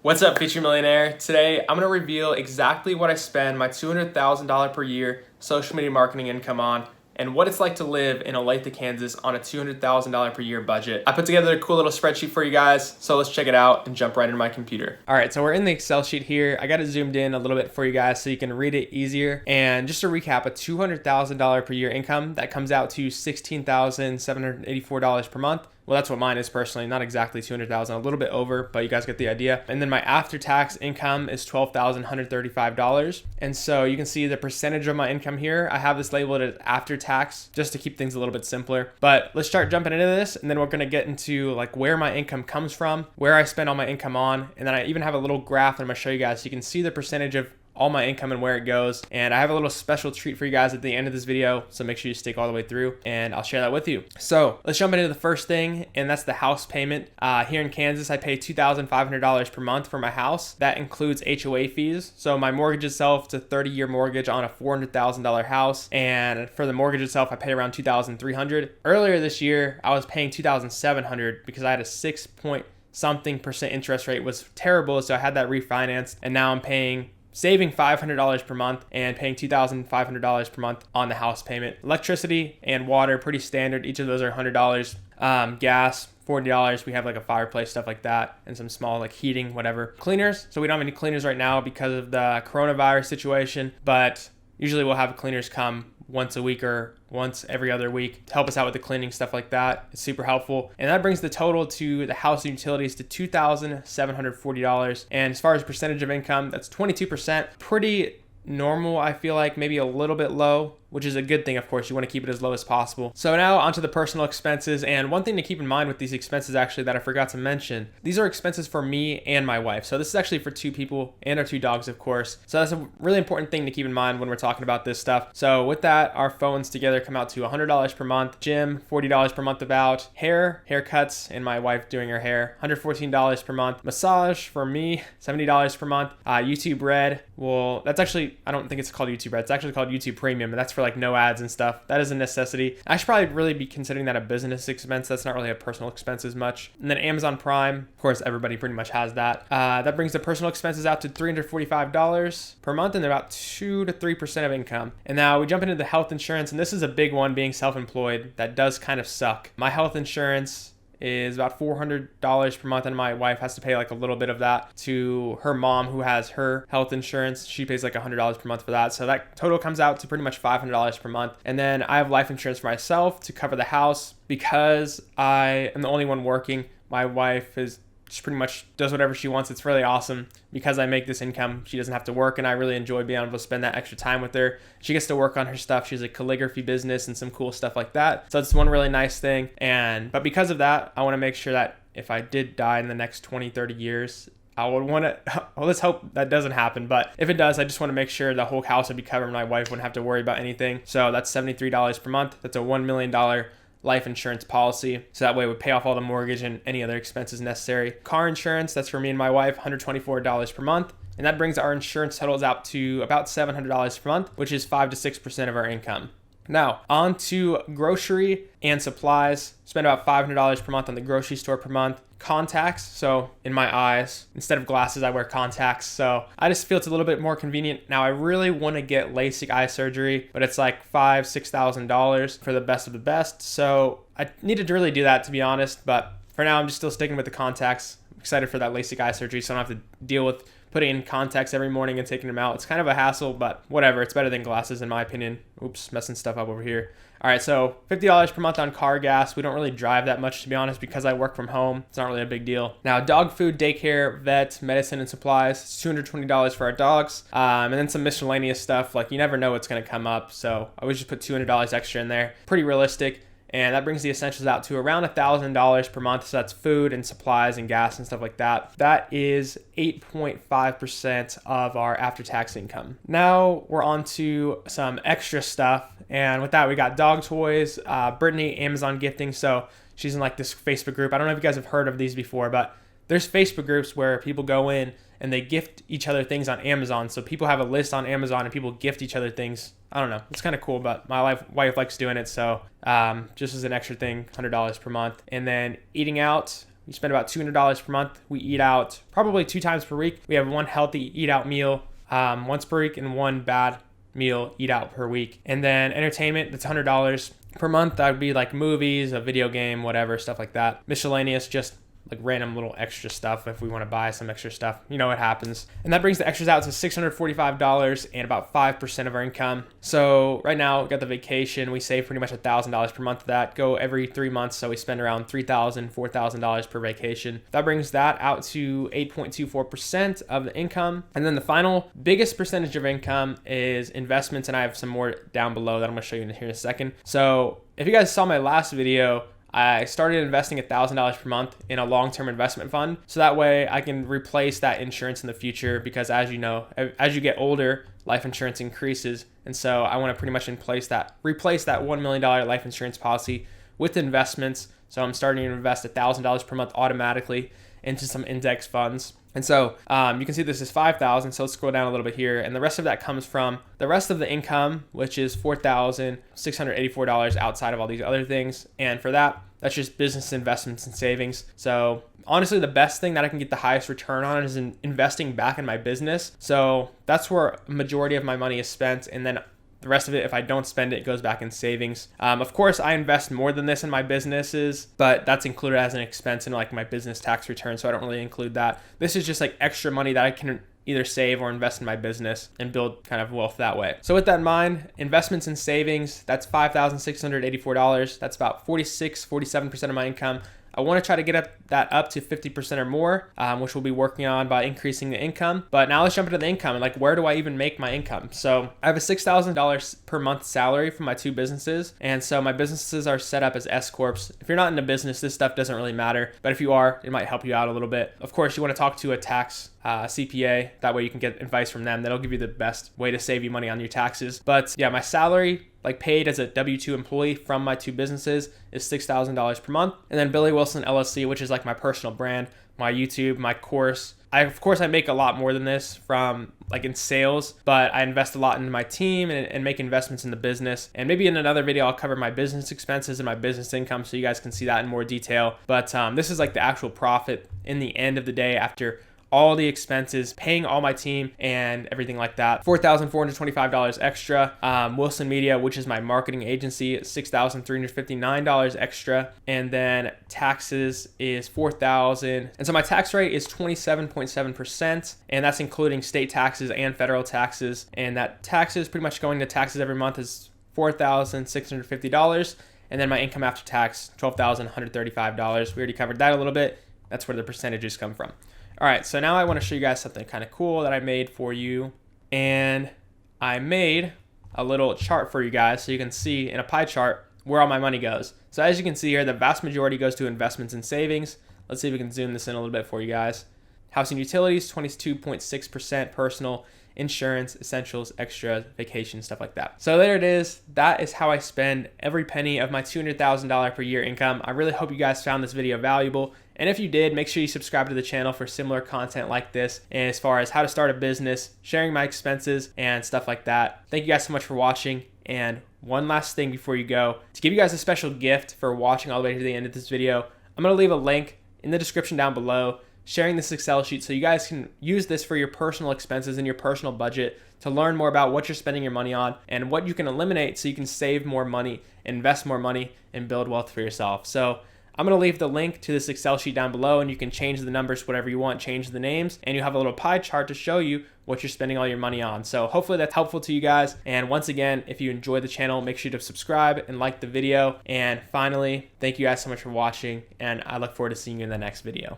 What's up, Future Millionaire? Today, I'm gonna reveal exactly what I spend my $200,000 per year social media marketing income on and what it's like to live in Olathe, Kansas on a $200,000 per year budget. I put together a cool little spreadsheet for you guys, so let's check it out and jump right into my computer. All right, so we're in the Excel sheet here. I got it zoomed in a little bit for you guys so you can read it easier. And just to recap, a $200,000 per year income, that comes out to $16,784 per month. Well, that's what mine is personally, not exactly 200,000, a little bit over, but you guys get the idea. And then my after-tax income is $12,135. And so you can see the percentage of my income here. I have this labeled as after-tax just to keep things a little bit simpler. But let's start jumping into this, and then we're gonna get into like where my income comes from, where I spend all my income on, and then I even have a little graph that I'm gonna show you guys so you can see the percentage of all my income and where it goes. And I have a little special treat for you guys at the end of this video, so make sure you stick all the way through and I'll share that with you. So let's jump into the first thing, and that's the house payment. Here in Kansas, I pay $2,500 per month for my house. That includes HOA fees. So my mortgage itself, it's a 30-year mortgage on a $400,000 house, and for the mortgage itself, I pay around $2,300. Earlier this year, I was paying $2,700 because I had a 6-point-something% interest rate. It was terrible, so I had that refinanced, and now I'm saving $500 per month and paying $2,500 per month on the house payment. Electricity and water, pretty standard. Each of those are $100. Gas, $40. We have like a fireplace, stuff like that, and some small like heating, whatever. Cleaners, so we don't have any cleaners right now because of the coronavirus situation, but usually we'll have cleaners come once a week or once every other week to help us out with the cleaning, stuff like that. It's super helpful. And that brings the total to the house and utilities to $2,740. And as far as percentage of income, that's 22%. Pretty normal, I feel like, maybe a little bit low, which is a good thing, of course. You want to keep it as low as possible. So now onto the personal expenses. And one thing to keep in mind with these expenses actually that I forgot to mention, these are expenses for me and my wife. So this is actually for two people and our two dogs, of course. So that's a really important thing to keep in mind when we're talking about this stuff. So with that, our phones together come out to $100 per month. Gym, $40 per month about. Haircuts, and my wife doing her hair, $114 per month. Massage for me, $70 per month. YouTube Red, well, that's actually, I don't think it's called YouTube Red. It's actually called YouTube Premium, and that's for like no ads and stuff. That is a necessity. I should probably really be considering that a business expense. That's not really a personal expense as much. And then Amazon Prime, of course, everybody pretty much has that. That brings the personal expenses out to $345 per month, and they're about 2 to 3% of income. And now we jump into the health insurance, and this is a big one, being self-employed. That does kind of suck. My health insurance is about $400 per month, and my wife has to pay like a little bit of that to her mom who has her health insurance. She pays like $100 per month for that, so that total comes out to pretty much $500 per month. And then I have life insurance for myself to cover the house. Because I am the only one working, my wife is just pretty much does whatever she wants. It's really awesome because I make this income. She doesn't have to work, and I really enjoy being able to spend that extra time with her. She gets to work on her stuff. She has a calligraphy business and some cool stuff like that. So it's one really nice thing. But because of that, I want to make sure that if I did die in the next 20, 30 years, I would want to, well, let's hope that doesn't happen. But if it does, I just want to make sure the whole house would be covered. My wife wouldn't have to worry about anything. So that's $73 per month. That's a $1 million life insurance policy, so that way it would pay off all the mortgage and any other expenses necessary. Car insurance, that's for me and my wife, $124 per month, and that brings our insurance totals out to about $700 per month, which is 5 to 6% of our income. Now, on to grocery and supplies. Spend about $500 per month on the grocery store per month. Contacts, so in my eyes, instead of glasses, I wear contacts. So I just feel it's a little bit more convenient. Now, I really want to get LASIK eye surgery, but it's like $5,000-$6,000 for the best of the best. So I needed to really do that, to be honest. But for now, I'm just still sticking with the contacts. I'm excited for that LASIK eye surgery, so I don't have to deal with putting in contacts every morning and taking them out. It's kind of a hassle, but whatever. It's better than glasses in my opinion. Oops, messing stuff up over here. All right, so $50 per month on car gas. We don't really drive that much, to be honest, because I work from home. It's not really a big deal. Now, dog food, daycare, vet, medicine, and supplies. It's $220 for our dogs. And then some miscellaneous stuff. Like, you never know what's going to come up, so I always just put $200 extra in there. Pretty realistic. And that brings the essentials out to around $1,000 per month. So that's food and supplies and gas and stuff like that. That is 8.5% of our after-tax income. Now we're on to some extra stuff. And with that, we got dog toys, Brittany, Amazon gifting. So she's in like this Facebook group. I don't know if you guys have heard of these before, but there's Facebook groups where people go in and they gift each other things on Amazon. So people have a list on Amazon and people gift each other things. I don't know. It's kind of cool, but my wife likes doing it. So just as an extra thing, $100 per month. And then eating out, We spend about $200 per month. We eat out probably 2 times per week. We have one healthy eat out meal once per week and one bad meal eat out per week. And then entertainment, that's $100 per month. That would be like movies, a video game, whatever, stuff like that. Miscellaneous, just like random little extra stuff if we want to buy some extra stuff. You know what happens. And that brings the extras out to $645 and about 5% of our income. So right now we got the vacation. We save pretty much $1,000 per month of that. Go every 3 months. So we spend around $3,000, $4,000 per vacation. That brings that out to 8.24% of the income. And then the final biggest percentage of income is investments. And I have some more down below that I'm going to show you in here in a second. So if you guys saw my last video, I started investing $1,000 per month in a long-term investment fund. So that way I can replace that insurance in the future, because as you know, as you get older, life insurance increases. And so I want to pretty much replace that $1 million life insurance policy with investments. So I'm starting to invest $1,000 per month automatically into some index funds. And so you can see this is $5,000. So let's scroll down a little bit here. And the rest of that comes from the rest of the income, which is $4,684 outside of all these other things. And for that, that's just business investments and savings. So honestly, the best thing that I can get the highest return on is investing back in my business. So that's where a majority of my money is spent. And then the rest of it, if I don't spend it, goes back in savings. Of course, I invest more than this in my businesses, but that's included as an expense in like my business tax return. So I don't really include that. This is just like extra money that I can either save or invest in my business and build kind of wealth that way. So with that in mind, investments and savings, that's $5,684. That's about 47% of my income. I want to try to get that up to 50% or more, which we'll be working on by increasing the income. But now let's jump into the income and like, where do I even make my income? So I have a $6,000 per month salary from my 2 businesses. And so my businesses are set up as S Corps. If you're not in a business, this stuff doesn't really matter. But if you are, it might help you out a little bit. Of course, you want to talk to a tax CPA. That way you can get advice from them. That'll give you the best way to save you money on your taxes. But yeah, my salary, like paid as a W-2 employee from my 2 businesses, is $6,000 per month. And then Billy Willson LLC, which is like my personal brand, my YouTube, my course. Of course, I make a lot more than this from like in sales, but I invest a lot into my team and make investments in the business. And maybe in another video, I'll cover my business expenses and my business income so you guys can see that in more detail. But this is like the actual profit in the end of the day after all the expenses, paying all my team and everything like that. $4,425 extra. Willson Media, which is my marketing agency, $6,359 extra. And then taxes is $4,000. And so my tax rate is 27.7%. And that's including state taxes and federal taxes. And that taxes, pretty much going to taxes every month, is $4,650. And then my income after tax, $12,135. We already covered that a little bit. That's where the percentages come from. All right, so now I want to show you guys something kind of cool that I made for you. And I made a little chart for you guys so you can see in a pie chart where all my money goes. So as you can see here, the vast majority goes to investments and savings. Let's see if we can zoom this in a little bit for you guys. Housing utilities, 22.6%, personal, insurance, essentials, extras, vacation, stuff like that. So there it is. That is how I spend every penny of my $200,000 per year income. I really hope you guys found this video valuable. And if you did, make sure you subscribe to the channel for similar content like this, and as far as how to start a business, sharing my expenses, and stuff like that. Thank you guys so much for watching. And one last thing before you go, to give you guys a special gift for watching all the way to the end of this video, I'm going to leave a link in the description down below sharing this Excel sheet so you guys can use this for your personal expenses and your personal budget to learn more about what you're spending your money on and what you can eliminate so you can save more money, invest more money, and build wealth for yourself. So I'm going to leave the link to this Excel sheet down below, and you can change the numbers whatever you want, change the names, and you have a little pie chart to show you what you're spending all your money on. So hopefully that's helpful to you guys. And once again, if you enjoyed the channel, make sure to subscribe and like the video. And finally, thank you guys so much for watching, and I look forward to seeing you in the next video.